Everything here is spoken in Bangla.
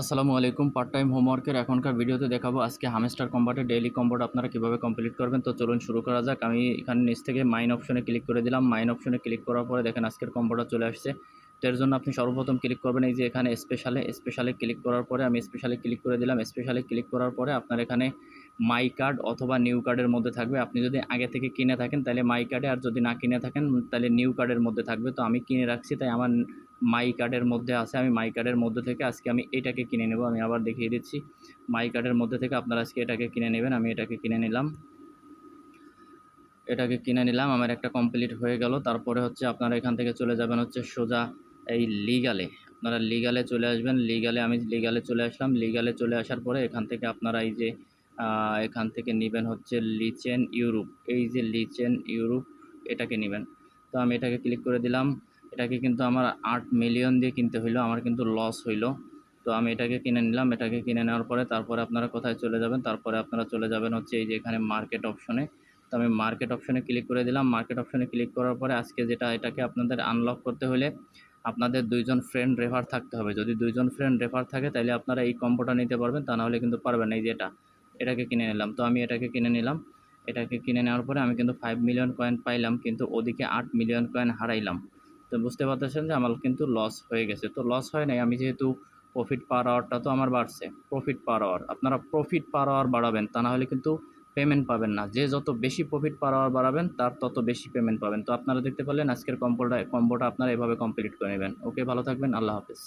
আসসালামু আলাইকুম। পার্ট টাইম হোমওয়ার্কের এখনকার ভিডিওতে দেখাবো আজকে হামস্টার কম্বাটের ডেইলি কম্বোটা আপনারা কিভাবে কমপ্লিট করবেন। তো চলুন শুরু করা যাক। আমি এখানে নিচ থেকে মাইন অপশনে ক্লিক করে দিলাম। মাইন অপশনে ক্লিক করার পরে দেখেন আজকের কম্বোটা চলে আসছে। তো এর জন্য আপনি সর্বপ্রথম ক্লিক করবেন এই যে এখানে স্পেশালে ক্লিক করার পরে আমি স্পেশালে ক্লিক করে দিলাম। স্পেশালে ক্লিক করার পরে আপনার এখানে মাই কার্ড অথবা নিউ কার্ডের মধ্যে থাকবে। আপনি যদি আগে থেকে কিনে থাকেন তাহলে মাই কার্ডে, আর যদি না কিনে থাকেন তাহলে নিউ কার্ডের মধ্যে থাকবে। তো আমি কিনে রাখছি তাই আমার মাই কার্ডের মধ্যে আছে। আমি মাই কার্ডের মধ্যে থেকে আজকে আমি এটাকে কিনে নেব। আমি আবার দেখিয়ে দিচ্ছি, মাই কার্ডের মধ্যে থেকে আপনারা আজকে এটাকে কিনে নেবেন। আমি এটাকে কিনে নিলাম। আমার একটা কমপ্লিট হয়ে গেল। তারপরে হচ্ছে আপনারা এখান থেকে চলে যাবেন হচ্ছে সোজা এই লিগালে। আপনারা লিগালে চলে আসবেন। আমি লিগালে চলে আসলাম। লিগালে চলে আসার পরে এখান থেকে আপনারা এই যে এখান থেকে নেবেন হচ্ছে লিচেন ইউরোপ। এই যে লিচেন ইউরোপ এটাকে নেবেন। তো আমি এটাকে ক্লিক করে দিলাম। এটাকে কিন্তু আমার 8 মিলিয়ন দিয়ে কিনতে হইলো, আমার কিন্তু লস হইলো। তো আমি এটাকে কিনে নিলাম। এটাকে কিনে নেওয়ার পরে তারপরে আপনারা কোথায় চলে যাবেন, তারপরে আপনারা চলে যাবেন হচ্ছে এই যে এখানে মার্কেট অপশনে। তো আমি মার্কেট অপশনে ক্লিক করে দিলাম। মার্কেট অপশনে ক্লিক করার পরে আজকে যেটা, এটাকে আপনাদের আনলক করতে হলে আপনাদের 2 জন ফ্রেন্ড রেফার থাকতে হবে। যদি 2 জন ফ্রেন্ড রেফার থাকে তাহলে আপনারা এই কম্বোটা নিতে পারবেন, তা নাহলে কিন্তু পারবেন না। এই যে এটাকে কিনে নিলাম। তো আমি এটাকে কিনে নিলাম। এটাকে কিনে নেওয়ার পরে আমি কিন্তু 5 মিলিয়ন কয়েন পাইলাম, কিন্তু ওদিকে 8 মিলিয়ন কয়েন হারাইলাম। তো বুঝতে পারতেছেন যে আমার কিন্তু লস হয়ে গেছে। তো লস হয় নাই, আমি যেহেতু প্রফিট পার আওয়ারটা তো আমার বাড়ছে। প্রফিট পার আওয়ার, আপনারা প্রফিট পার আওয়ার বাড়াবেন, তা না হলে কিন্তু পেমেন্ট পাবেন না। যে যত বেশি প্রফিট পার আওয়ার বাড়াবেন তার তত বেশি পেমেন্ট পাবেন। তো আপনারা দেখতে পারলেন আজকের কম্বোটা আপনারা এভাবে কমপ্লিট করে নেবেন। ওকে, ভালো থাকবেন। আল্লাহ হাফেজ।